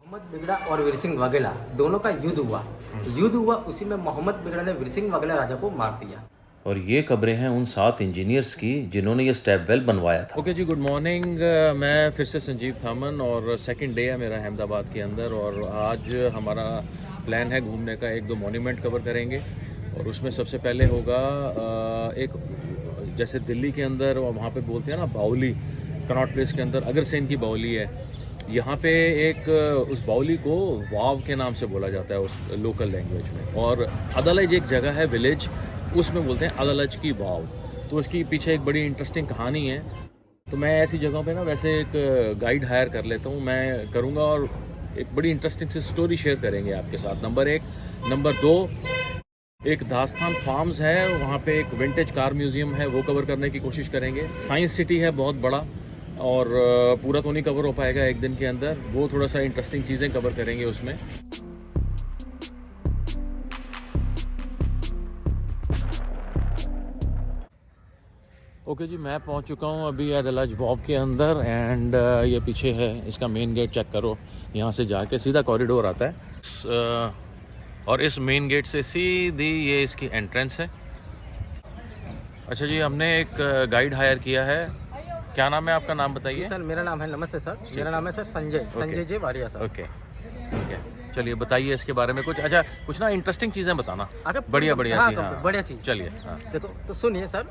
मोहम्मद बिगड़ा और वीर सिंह वाघेला दोनों का युद्ध हुआ उसी में मोहम्मद बिगड़ा ने वीर सिंह वाघेला राजा को मार दिया। और ये खबरें हैं उन 7 इंजीनियर्स की जिन्होंने ये स्टेप वेल बनवाया था। ओके जी, गुड मॉर्निंग। मैं फिर से संजीव थामन और सेकंड डे है मेरा अहमदाबाद के अंदर, और आज हमारा प्लान है घूमने का। 1-2 मॉन्यूमेंट कवर करेंगे और उसमें सबसे पहले होगा एक, जैसे दिल्ली के अंदर वहाँ पे बोलते हैं ना बाउली, कनॉट प्लेस के अंदर अग्रसेन की बाउली है। यहाँ पे एक उस बाउली को वाव के नाम से बोला जाता है उस लोकल लैंग्वेज में, और अदालज एक जगह है विलेज, उसमें बोलते हैं अदालज की वाव। तो उसकी पीछे एक बड़ी इंटरेस्टिंग कहानी है। तो मैं ऐसी जगहों पे ना वैसे एक गाइड हायर कर लेता हूँ, मैं करूँगा और एक बड़ी इंटरेस्टिंग सी स्टोरी शेयर करेंगे आपके साथ। नंबर 1। नंबर 2, एक दास्तान फार्म्स है, वहाँ पे एक विंटेज कार म्यूज़ियम है, वो कवर करने की कोशिश करेंगे। साइंस सिटी है बहुत बड़ा, और पूरा तो नहीं कवर हो पाएगा एक दिन के अंदर, वो थोड़ा सा इंटरेस्टिंग चीज़ें कवर करेंगे उसमें। ओके जी, मैं पहुंच चुका हूं अभी अदालज वाव के अंदर, एंड ये पीछे है इसका मेन गेट, चेक करो। यहाँ से जाके सीधा कॉरिडोर आता है, और इस मेन गेट से सीधी ये इसकी एंट्रेंस है। अच्छा जी, हमने एक गाइड हायर किया है। क्या नाम है आपका? नाम बताइए। सर मेरा नाम है, नमस्ते सर, मेरा नाम है सर संजय जे वारिया सर। ओके, ठीक है, चलिए बताइए इसके बारे में कुछ। अच्छा, कुछ ना इंटरेस्टिंग चीज़ें बताना। बढ़िया हाँ, सी। हाँ, बढ़िया चीज़। चलिए। हाँ। देखो तो सुनिए सर,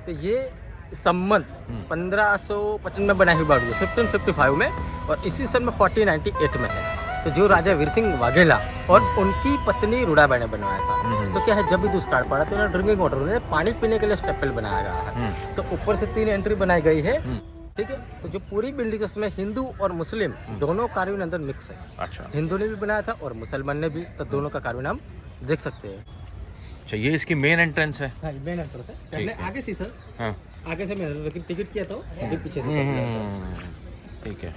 तो ये संमत 1555 में बनाई हुई बाड़ी है, 1555 में, और इसी सन में 1498 में है। तो जो राजा वीर सिंह वाघेला और उनकी पत्नी रुड़ाबाई ने बनवाया था। तो क्या है, जब भी दुष्काल पड़ा तो ड्रिंकिंग वाटर, उन्होंने पानी पीने के लिए स्टेपल बनाया गया है। तो ऊपर से 3 एंट्री बनाई गई है, ठीक है। तो जो पूरी बिल्डिंग उसमें हिंदू और मुस्लिम दोनों कार्विन अंदर मिक्स है। अच्छा, हिंदू ने भी बनाया था और मुसलमान ने भी, तो दोनों का कार्विन हम देख सकते हैं। अच्छा, ये इसकी मेन एंट्रेंस है। हाँ, मेन एंट्रेंस है। पहले आगे से सर, हाँ, आगे से मैंने लेकिन टिकट किया था अभी पीछे से। ठीक है।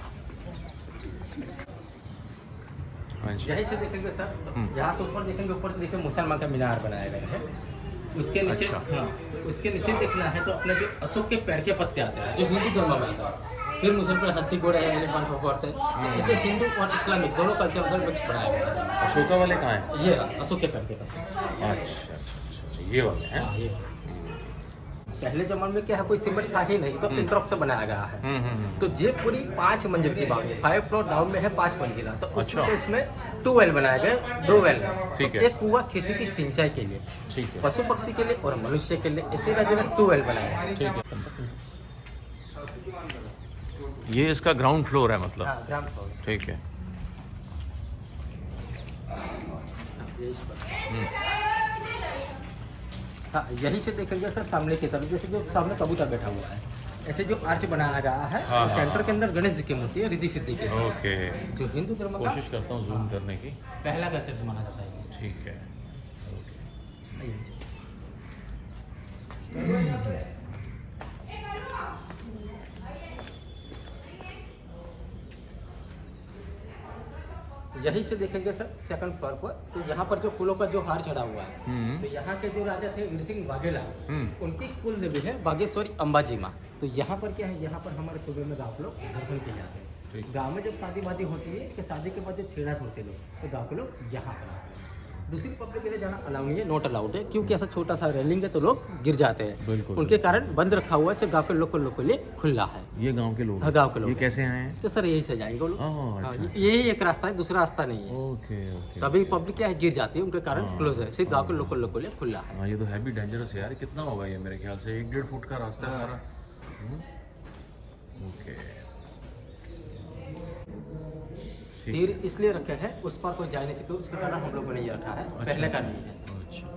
हाँ जी। यहीं से देखेंगे सर, यहाँ से ऊपर देखेंगे, ऊपर से देखेंगे मुसलमान का मीनार बनाया गया है। उसके नीचे, हाँ, उसके नीचे देखना है तो अपने जो अशोक के पेड़ के पत्ते आते हैं, जो हिंदू धर्म में आता है। फिर मुसलमान पर हाथी घोड़े है, एलिफेंट हॉर्स है। तो ऐसे हिंदू और इस्लामिक दोनों कल्चर मतलब मिक्स बनाया गया है। अशोका वाले कहाँ हैं? ये अशोक के पेड़ के पत्ते। अच्छा, ये वाले हैं। हाँ, ये पहले जमाने में क्या है, कोई सीमेंट था ही नहीं, तो इंटरॉक से बनाया गया है। तो ये पूरी 5 मंजिल की बात है, 5 फ्लोर डाउन में है, 5 मंजिला। तो उसमें 2 वेल बनाए गए, 2 वेल। ठीक है। एक कुआं खेती की सिंचाई के लिए, ठीक है, पशु पक्षी के लिए और मनुष्य के लिए, इसी का जो 2 वेल बनाया है। ठीक है। ये इसका ग्राउंड फ्लोर है मतलब? हाँ, ग्राउंड फ्लोर। ठीक है। हाँ, यही से देखेंगे सर सामने की तरफ, जैसे जो सामने कबूतर बैठा हुआ है, ऐसे जो आर्च बनाया गया है। हाँ, सेंटर के अंदर गणेश जी की मूर्ति है, रिद्धि सिद्धि की। ओके, जो हिंदू धर्म का कोशिश करता हूँ जूम करने की। पहला कल्चर माना जाता है। ठीक है। यही से देखेंगे सर सेकंड फ्लोर पर, तो यहाँ पर जो फूलों का जो हार चढ़ा हुआ है, तो यहाँ के जो राजा थे वीर सिंह वाघेला, उनकी कुल देवी है बागेश्वरी अंबाजी माँ। तो यहाँ पर क्या है, यहाँ पर हमारे सूबे में गाँव लोग दर्शन किए जाते हैं। गाँव में जब शादी वादी होती है, कि शादी के बाद जो छेड़ा छोड़ते लोग, तो गाँव के लोग यहाँ पर आते हैं। दूसरी पब्लिक के लिए जाना अलाउ नहीं है, नॉट अलाउड है, क्योंकि ऐसा छोटा सा रेलिंग है तो लोग गिर जाते हैं। उनके कारण बंद रखा हुआ है, सिर्फ गाँव के लोग के लिए खुला है। ये गांव के लोग? हाँ, गाँव के लोग। ये कैसे आए हैं? तो सर यही से जाएंगे वो लोग। अच्छा, हाँ, यही एक रास्ता है, दूसरा रास्ता नहीं है। ओके। तभी पब्लिक क्या है, गिर जाती है, उनके कारण क्लोज है, सिर्फ गाँव के लोग के लिए खुला है। हाँ, ये तो है भी डेंजरस यार। कितना होगा ये? मेरे ख्याल से 1-1.5 फुट का रास्ता है सारा। ओके। तीर इसलिए रखे हैं, उस पर कोई जा नहीं सके, उसके कारण हम लोगों ने ये रखा है। पहले का नहीं है। अच्छा,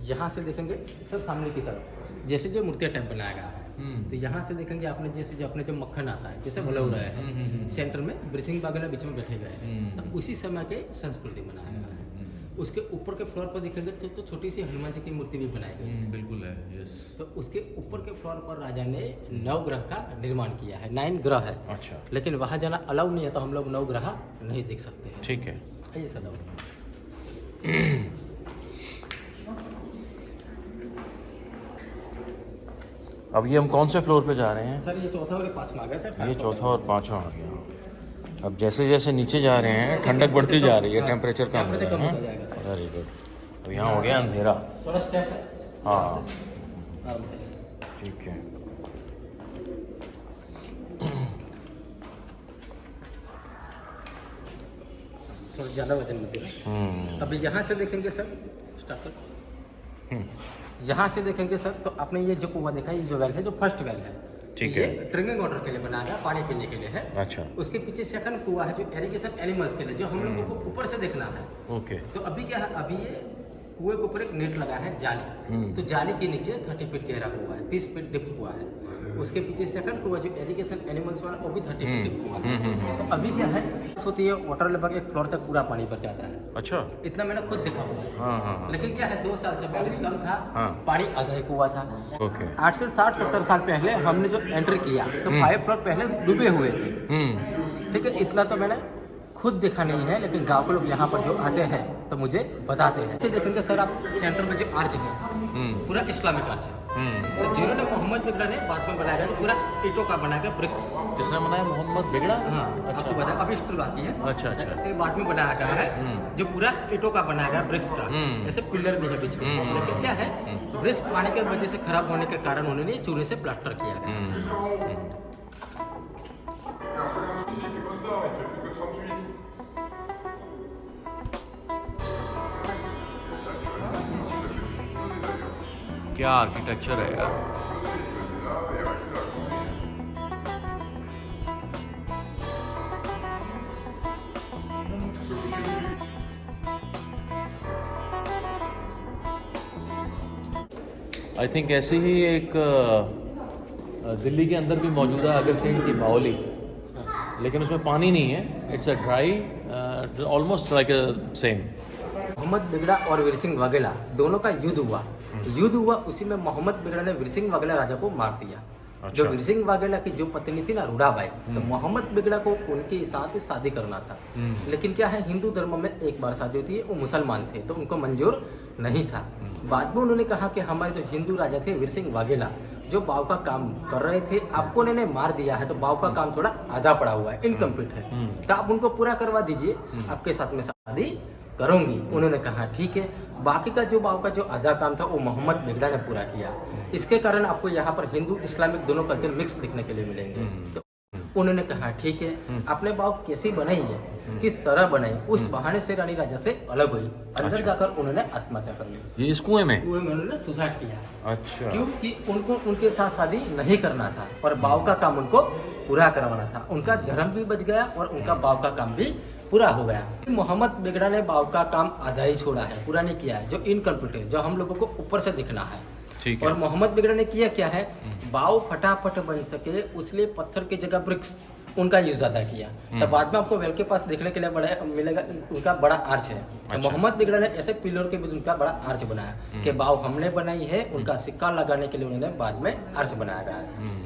यहाँ से देखेंगे सर सामने की तरफ, जैसे जो मूर्तियाँ टाइप बनाया गया है, तो यहाँ से देखेंगे आपने, जैसे जो अपने जो मक्खन आता है, जैसे बलौरा है, सेंटर में वीर सिंह वाघेला बीच में बैठे गए हैं, तो उसी समय के संस्कृति बनाया गया है। उसके ऊपर के फ्लोर पर देखेंगे तो छोटी सी हनुमान जी की मूर्ति भी बनाई गई है। बिल्कुल है, यस। तो उसके ऊपर के फ्लोर पर राजा ने 9 ग्रह का निर्माण किया है, 9 ग्रह है। अच्छा, लेकिन वहाँ जाना अलाउ नहीं है, तो हम लोग 9 ग्रह नहीं देख सकते हैं। ठीक है। आइए सर। अब ये हम कौन से फ्लोर पे जा रहे हैं? सर ये चौथा और ये पाँचवा आ गया सर। ये चौथा और पाँचवां आ गया। अब जैसे जैसे नीचे जा रहे हैं ठंडक बढ़ती जा रही है, टेम्परेचर कम हो रहा है। Very good. अब यहाँ हो गया अंधेरा। थोड़ा स्टेप है। हाँ आराम से। ठीक है। थोड़ा ज़्यादा वजन मत देना। अभी यहाँ से देखेंगे सर, स्टार्ट कर। यहाँ से देखेंगे सर तो आपने ये जो कुआं देखा, ये जो वेल है जो फर्स्ट वेल है, ठीक ये है। ड्रिंकिंग वाटर के लिए बनाया गया, पानी पीने के लिए है। अच्छा। उसके पीछे सेकंड कुआं है जो इरिगेशन एनिमल्स के लिए, जो हम लोगों को ऊपर से देखना है। ओके। तो अभी क्या है, अभी ये कुएं के ऊपर एक नेट लगा है जाली, तो जाली के नीचे 30 फीट गहरा कुआ है, 30 फीट डिप कुआ है। उसके पीछे सेकंड कुआ जो इरिगेशन एनिमल्स वाला, वो भी 30 फीट डिप कुआ है। तो अभी क्या है होती है, वाटर लगभग एक फ्लोर तक पूरा पानी भर जाता है। अच्छा। इतना मैंने खुद देखा हुआ है। हाँ। लेकिन क्या है 2 साल से बारिश कम था, हाँ। पानी आधा ही कुआ था। ओके। 8 से 60-70 साल पहले हमने जो एंटर किया तो 5 फ्लोर पहले डूबे हुए थे। ठीक है, इतना तो मैंने खुद देखा नहीं है, लेकिन गाँव के लोग यहाँ पर जो आते हैं तो मुझे बताते हैं। ऐसे देखेंगे सर आप, सेंटर में जो आर्च है पूरा इस्लामिक आर्च है। तो जिन्होंने मोहम्मद बिगड़ा ने बाद में बनाया गया, पूरा ईंटों का बनाया गया, ब्रिक्स। किसने बनाया? मोहम्मद बिगड़ा? हाँ, आपको पता है, अभी स्टूल बाकी है। अच्छा। तो बाद में बनाया गया है, जो पूरा ईंटों का बनाया गया, ब्रिक्स का। ऐसे पिलर भी है बीच में। लेकिन क्या है, ब्रिक्स पानी के वजह से खराब होने के कारण उन्होंने चूने से प्लास्टर किया गया। क्या आर्किटेक्चर है यार। आई थिंक ऐसी ही एक दिल्ली के अंदर भी मौजूद है अगर सिंह की बावली, लेकिन उसमें पानी नहीं है। It's a dry, almost like a same. Mohammad Begada और वीर सिंह वाघेला दोनों का युद्ध हुआ। उसी में मोहम्मद बिगड़ा ने वीर सिंह वाघेला राजा को मार दिया। अच्छा। जो वीर सिंह वाघेला की जो पत्नी थी ना, रूडाबाई, तो मोहम्मद बिगड़ा को उनके साथ शादी करना था। लेकिन क्या है, हिंदू धर्म में एक बार शादी होती है, वो मुसलमान थे तो उनको मंजूर नहीं था। बाद में उन्होंने कहा कि हमारे जो हिंदू राजा थे वीर सिंह वाघेला, जो बाव का काम कर रहे थे, आपको उन्होंने मार दिया है, तो बाव का काम थोड़ा आधा पड़ा हुआ है, इनकम्प्लीट है, तो आप उनको पूरा करवा दीजिए, आपके साथ में शादी करूंगी। उन्होंने कहा ठीक है। बाकी का जो बाव का जो आधा काम था वो मोहम्मद बिगड़ा ने पूरा किया। इसके कारण आपको यहाँ पर हिंदू इस्लामिक दोनों कल्चर मिक्स देखने के लिए मिलेंगे। तो उन्होंने कहा ठीक है, आपने बाव कैसी बनाई है, किस तरह बनाई, उस बहाने से रानी राजा से अलग हुई। अंदर जाकर उन्होंने आत्महत्या कर ली। ये इस कुएं में उन्होंने सुसाइड किया। अच्छा। क्योंकि उनको उनके साथ शादी नहीं करना था और बाव का काम उनको पूरा करवाना था। उनका धर्म भी बच गया और उनका बाव का काम भी पूरा हो गया। मोहम्मद बिगड़ा ने बाव का काम आधा ही छोड़ा है, पूरा नहीं किया है, जो इनकम्प्लीट है, जो हम लोगों को ऊपर से दिखना है। ठीक है। और मोहम्मद बिगड़ा ने किया क्या है, बाव फटाफट बन सके उसलिए पत्थर की जगह ब्रिक्स उनका यूज ज्यादा किया। तो बाद में आपको वेल के पास देखने के लिए बड़ा मिलेगा, उनका बड़ा आर्च है। तो मोहम्मद बिगड़ा ने ऐसे पिलर के भी उनका बड़ा आर्च बनाया कि बाव हमने बनाई है, उनका सिक्का लगाने के लिए उन्होंने बाद में आर्च बनाया गया है।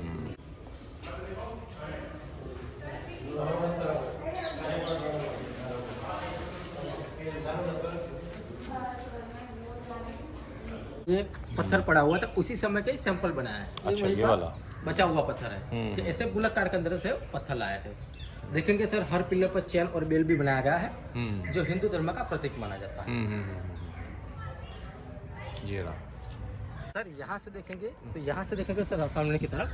ये पत्थर पड़ा हुआ था, उसी समय का ही सैंपल बनाया है। अच्छा, वहीं ये का वाला बचा हुआ पत्थर है कि ऐसे बुलक काट के अंदर से पत्थर लाए थे। देखेंगे सर, हर पिलर पर चैन और बेल भी बनाया गया है, जो हिंदू धर्म का प्रतीक माना जाता है। ये रहा सर, यहाँ से देखेंगे तो यहाँ से देखेंगे सर सामने की तरफ,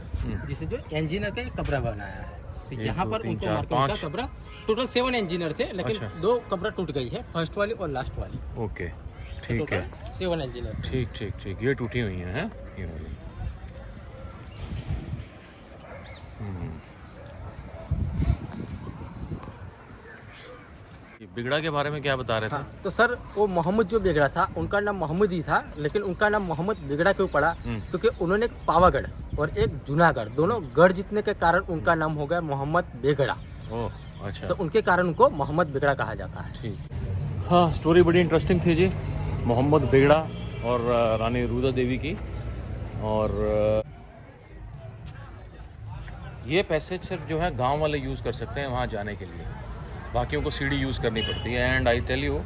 जिसे जो इंजीनियर का एक कमरा बनाया है। तो यहाँ पर उनको मार्केट का कमरा, टोटल 7 इंजीनियर थे, लेकिन 2 कमरा टूट गई है, फर्स्ट वाली और लास्ट वाली। ओके, ठीक है। 7 इंजीनियर। ठीक, ये टूटी हुई हैं, ये वाली। बिगड़ा के बारे में क्या बता रहे थे? हाँ, तो सर वो मोहम्मद जो बिगड़ा था, उनका नाम मोहम्मद ही था, लेकिन उनका नाम मोहम्मद बिगड़ा क्यों पड़ा, क्योंकि उन्होंने एक पावागढ़ और एक जूनागढ़ दोनों गढ़ जीतने के कारण उनका नाम हो गया मोहम्मद बेगड़ा। ओह अच्छा। तो उनके कारण उनको मोहम्मद बिगड़ा कहा जाता है। ठीक। हाँ, स्टोरी बड़ी इंटरेस्टिंग थी जी, मोहम्मद बिगड़ा और रानी रूदा देवी की। और ये पैसेज सिर्फ जो है गांव वाले यूज़ कर सकते हैं वहाँ जाने के लिए, बाकियों को सीढ़ी यूज़ करनी पड़ती है। एंड आई टेल यू,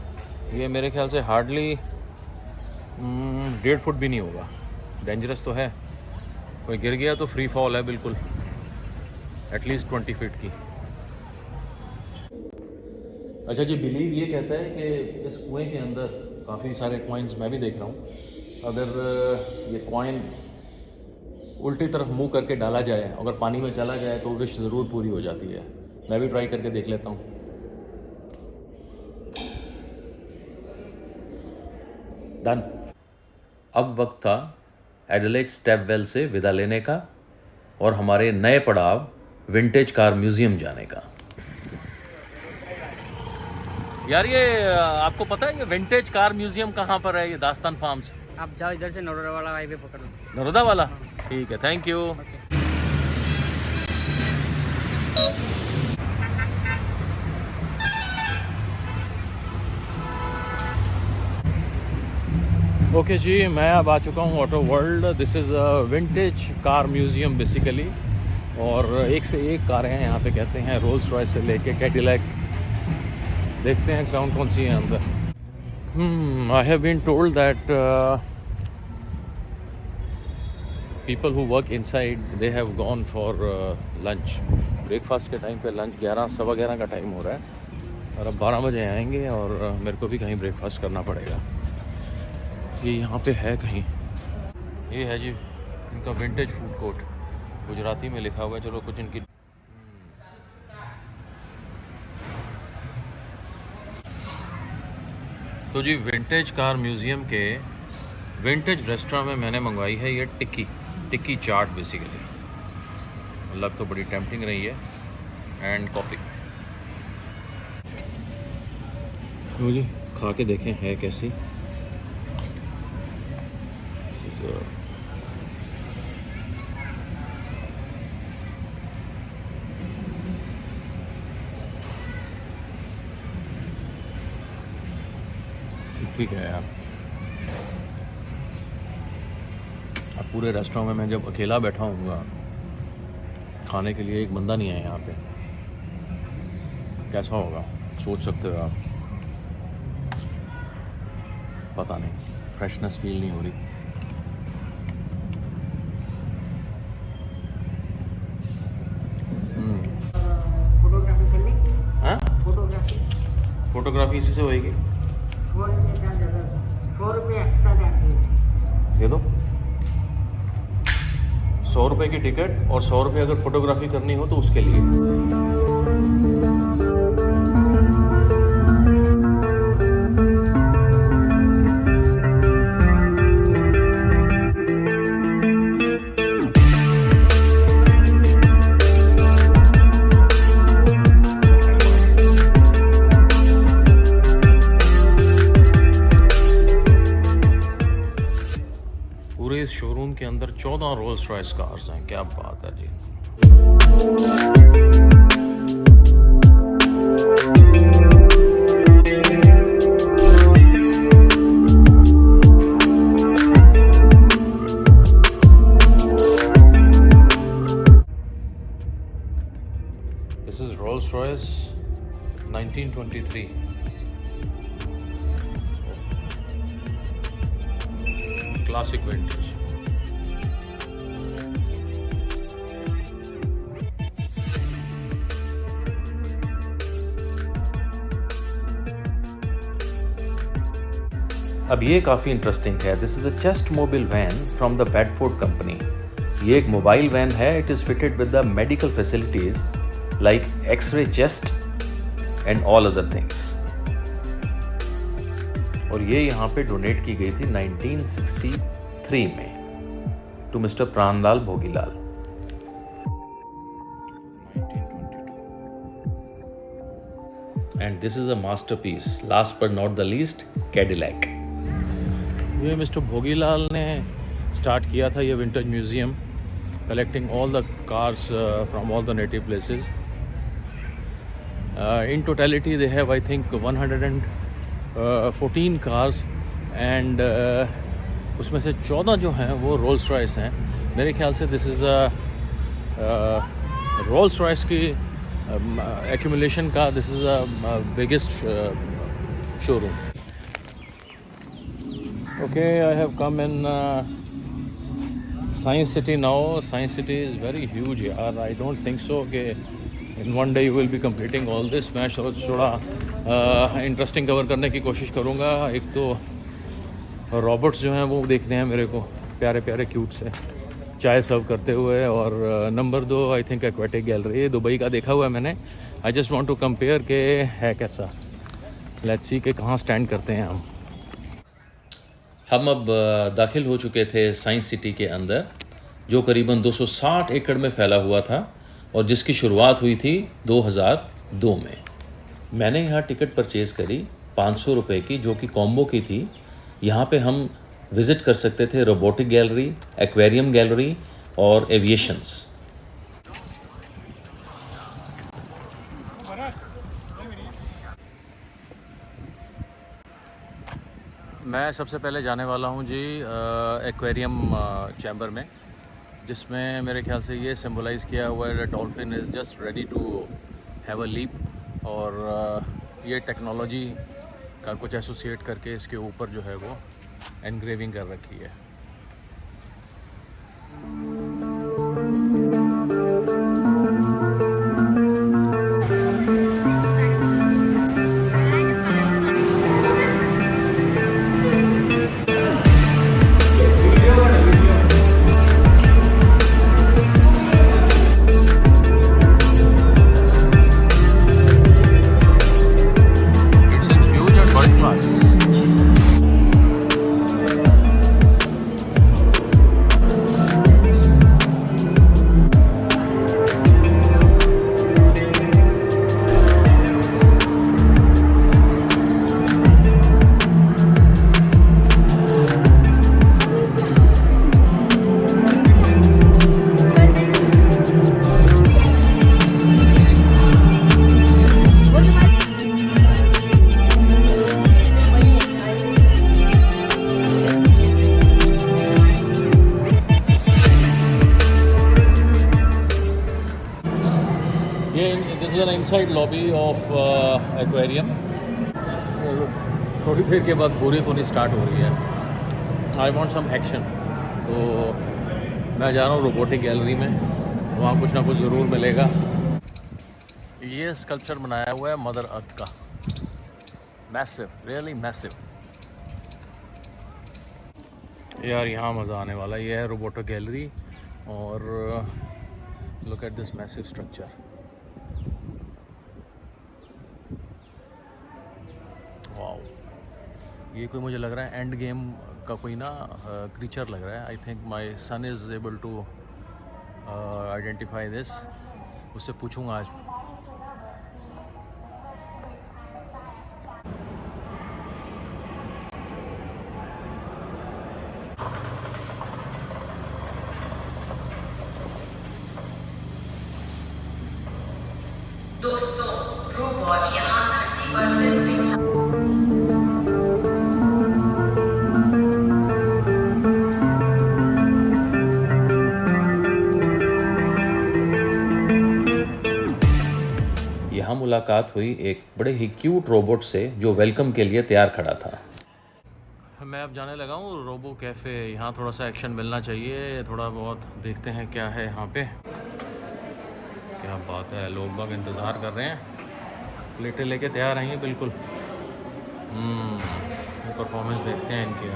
ये मेरे ख्याल से हार्डली 1.5 फुट भी नहीं होगा। डेंजरस तो है, कोई गिर गया तो फ्री फॉल है बिल्कुल, एटलीस्ट 20 फीट की। अच्छा जी, बिलीव ये कहता है कि इस कुएं के अंदर काफ़ी सारे कॉइन्स मैं भी देख रहा हूँ। अगर ये कॉइन उल्टी तरफ मुंह करके डाला जाए, अगर पानी में चला जाए तो विश ज़रूर पूरी हो जाती है। मैं भी ट्राई करके देख लेता हूँ। डन। अब वक्त था एडिलेड स्टेपवेल से विदा लेने का और हमारे नए पड़ाव विंटेज कार म्यूजियम जाने का। यार ये आपको पता है ये विंटेज कार म्यूजियम कहाँ पर है? ये दास्तान फार्म्स। आप जाओ इधर से नरोदा वाला हाईवे पकड़ लो। नरोदा वाला? ठीक है, थैंक यू। ओके जी, मैं अब आ चुका हूँ auto world. This is a vintage car museum basically, और एक से एक कारें हैं यहाँ पे। कहते हैं रोल्स रॉयस से लेके कैडिलैक। देखते हैं कौन कौन सी हैं अंदर। I have been told that people who work inside they have gone for lunch. Breakfast के टाइम पे लंच 11 सवा 11 का टाइम हो रहा है और अब 12 बजे आएंगे और मेरे को भी कहीं ब्रेकफास्ट करना पड़ेगा। ये यहाँ पे है कहीं। ये है जी इनका विंटेज फूड कोर्ट, गुजराती में लिखा हुआ है। चलो कुछ इनकी तो जी विंटेज कार म्यूज़ियम के विंटेज रेस्टोरेंट में मैंने मंगवाई है ये टिक्की चाट बेसिकली। लग तो बड़ी टेम्पटिंग रही है। And coffee. तो जी खा के देखें है कैसी। ठीक है यार, अब पूरे रेस्टोरेंट में मैं जब अकेला बैठा हूँगा, खाने के लिए एक बंदा नहीं है यहाँ पे, कैसा होगा सोच सकते हो आप। पता नहीं, फ्रेशनेस फील नहीं हो रही। फोटोग्राफी करने की? हाँ, फोटोग्राफी इसी से होएगी। 100 रुपये एक्स्ट्रा चार्ज दे दो। 100 रुपये की टिकट और 100 रुपये अगर फोटोग्राफी करनी हो तो उसके लिए। पूरे इस शोरूम के अंदर 14 रोल्स रॉयस कार्स हैं। क्या बात है जी। This is Rolls Royce 1923। Classic vintage. अब ये काफ़ी इंटरेस्टिंग है। This is a chest mobile van from the Bedford company. ये एक मोबाइल वैन है। It is fitted with the medical facilities like x ray chest and all other things. और ये यहाँ पे डोनेट की गई थी 1963 में to mister Pranlal Bhogilal. 1922। And this is a masterpiece. Last but not the least, Cadillac. ये मिस्टर भोगीलाल ने स्टार्ट किया था ये vintage museum, collecting all the cars from all the native places. In totality they have I think 114 cars and उसमें से 14 जो हैं वो रोल्स रॉयस हैं। मेरे ख्याल से this is a Rolls Royce की एक्यूमुलेशन का this is a biggest showroom. Okay, I have come in science city now, science city is very huge यार. आई डोंट थिंक सो कि in one day you will be completing all this. मैं थोड़ा interesting cover करने की कोशिश करूँगा. एक तो रॉबोट्स जो हैं वो देखने हैं मेरे को, प्यारे प्यारे क्यूट से चाय सर्व करते हुए. और number 2 I think aquatic gallery Dubai का देखा हुआ है मैंने. I just want to compare के है कैसा. लेट्स सी के कहाँ स्टैंड करते हैं हम अब दाखिल हो चुके थे साइंस सिटी के अंदर, जो करीबन 260 एकड़ में फैला हुआ था और जिसकी शुरुआत हुई थी 2002 में. मैंने यहाँ टिकट परचेज़ करी 500 रुपये की, जो कि कॉम्बो की थी. यहाँ पे हम विज़िट कर सकते थे रोबोटिक गैलरी, एक्वेरियम गैलरी और एविएशंस. मैं सबसे पहले जाने वाला हूँ जी एक्वेरियम चैम्बर में, जिसमें मेरे ख्याल से ये सिंबलाइज़ किया हुआ है dolphin is just ready to have a leap. और ये टेक्नोलॉजी का कुछ एसोसिएट करके इसके ऊपर जो है वो एनग्रेविंग कर रखी है. This is an inside lobby of aquarium. थोड़ी देर के बाद बोरियत होनी स्टार्ट हो रही है. I want some action. तो मैं जा रहा हूँ रोबोटिक गैलरी में, वहाँ कुछ ना कुछ ज़रूर मिलेगा. ये स्कल्पचर बनाया हुआ है मदर अर्थ का, मैसिव, रियली मैसिव यार. यहाँ मज़ा आने वाला. ये है रोबोटिक गैलरी और look at this massive structure. Wow, ये कोई मुझे लग रहा है एंड गेम का कोई ना क्रीचर लग रहा है. I think my son is able to identify this. उससे पूछूंगा आज. दोस्तों, रोबोट यहाँ धरती पर सिर्फ यहाँ मुलाकात हुई एक बड़े ही क्यूट रोबोट से जो वेलकम के लिए तैयार खड़ा था. मैं अब जाने लगा हूँ रोबो कैफ़े. यहाँ थोड़ा सा एक्शन मिलना चाहिए. थोड़ा बहुत देखते हैं क्या है यहाँ पे. क्या बात है, लोग बाग इंतज़ार कर रहे हैं. प्लेटें लेके तैयार हैं बिल्कुल. ये परफॉर्मेंस देखते हैं इनकी.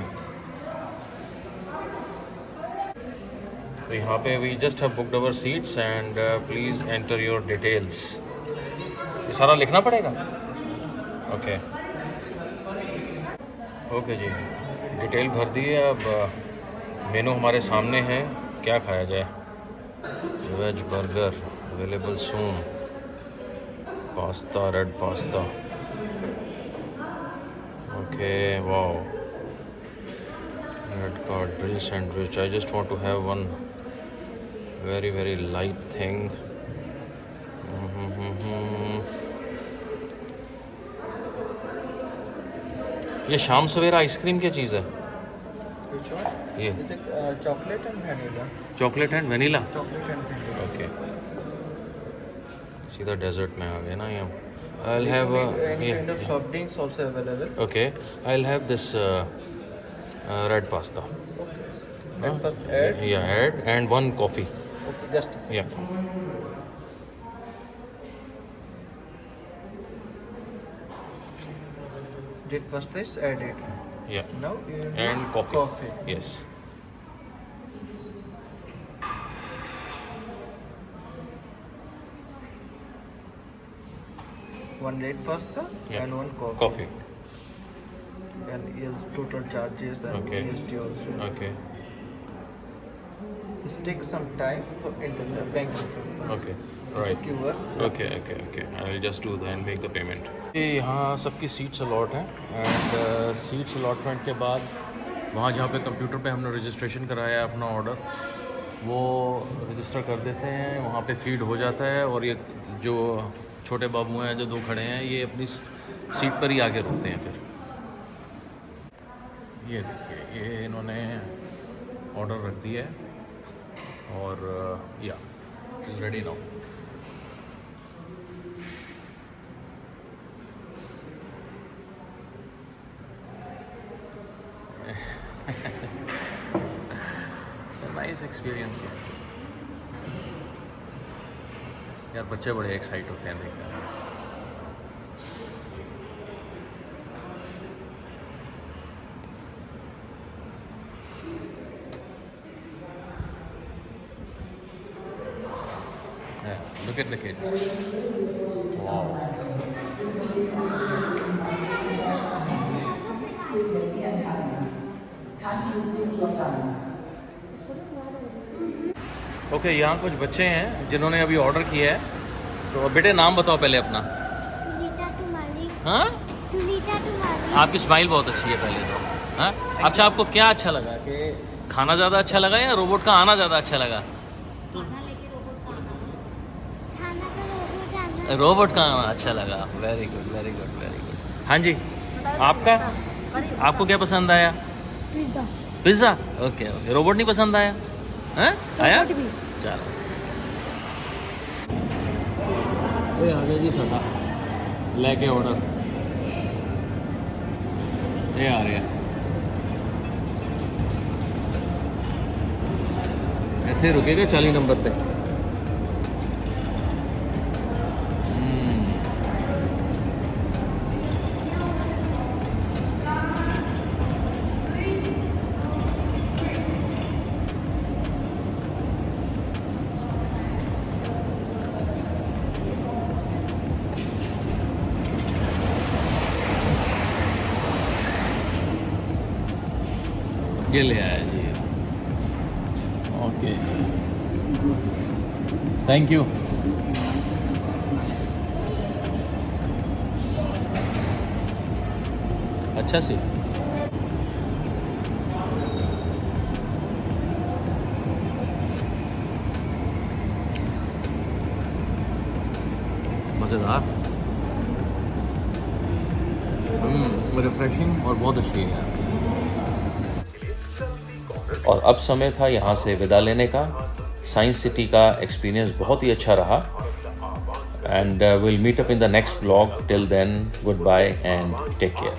तो यहाँ पे we just have booked our seats and please enter your details. ये सारा लिखना पड़ेगा. ओके ओके जी, डिटेल भर दी है. अब मेनू हमारे सामने है. क्या खाया जाए? Veg burger available soon. Pasta, red pasta. Okay, wow. Red card drill sandwich. I just want to have one very very light thing. ये शाम सवेरा आइसक्रीम क्या चीज़ है? ये chocolate and vanilla. Chocolate and vanilla. Chocolate and vanilla. Okay, सीधा desert में आ गए ना यहाँ. I'll have Any kind of soft drinks also available. okay. I'll have this red pasta. ना? First add. Yeah, add and 1 coffee. Okay, just a second. Yeah. Did first this added. Yeah. Now you need And coffee. coffee. Yes. One red pasta Yeah. and 1 coffee. Coffee. And yes, total charges and Okay. GST also. Okay. It takes some time for internet banking purpose. Okay. It's a Right. QR. Okay. Okay. Okay. I'll just do that and make the payment. ये यहाँ सबकी seats allot हैं and seats allotment के बाद वहाँ जहाँ पे computer पे हमने रजिस्ट्रेशन कराया है अपना ऑर्डर, वो रजिस्टर कर देते हैं, वहाँ पे फीड हो जाता है और ये जो छोटे बाबू हैं जो 2 खड़े हैं ये अपनी सीट पर ही आके रुकते हैं फिर। ये देखिए ये इन्होंने ऑर्डर रख दिया है और या is ready now. Nice experience है यार, बच्चे बड़े एक्साइट होते हैं देखने में। Look at the kids. Wow. Okay, यहाँ कुछ बच्चे हैं जिन्होंने अभी ऑर्डर किया है, तो बेटे नाम बताओ पहले अपना। तुलिता तुम्हारी हाँ, तुलिता तुम्हारी आपकी स्माइल बहुत अच्छी है पहले तो। हाँ, अच्छा आपको क्या अच्छा लगा कि खाना ज़्यादा अच्छा लगा या रोबोट का आना ज़्यादा अच्छा लगा? खाना का रोबोट आना रोबोट का आना अच्छा लगा। Very good very good very good. हाँ जी, आपका आपको क्या पसंद आया? Pizza pizza. Okay okay. Robot नहीं पसंद आया? हैं, आया? चलो ये आ गया जी साडा लेके ऑर्डर, ये आ रहा इतने रुकेगा 40 नंबर पे। ये ले आया जी। Okay, thank you. अच्छा सी मज़ेदार, रिफ्रेशिंग और बहुत अच्छी है। और अब समय था यहाँ से विदा लेने का। साइंस सिटी का एक्सपीरियंस बहुत ही अच्छा रहा and will meet up in the next vlog. Till then, good bye and take care.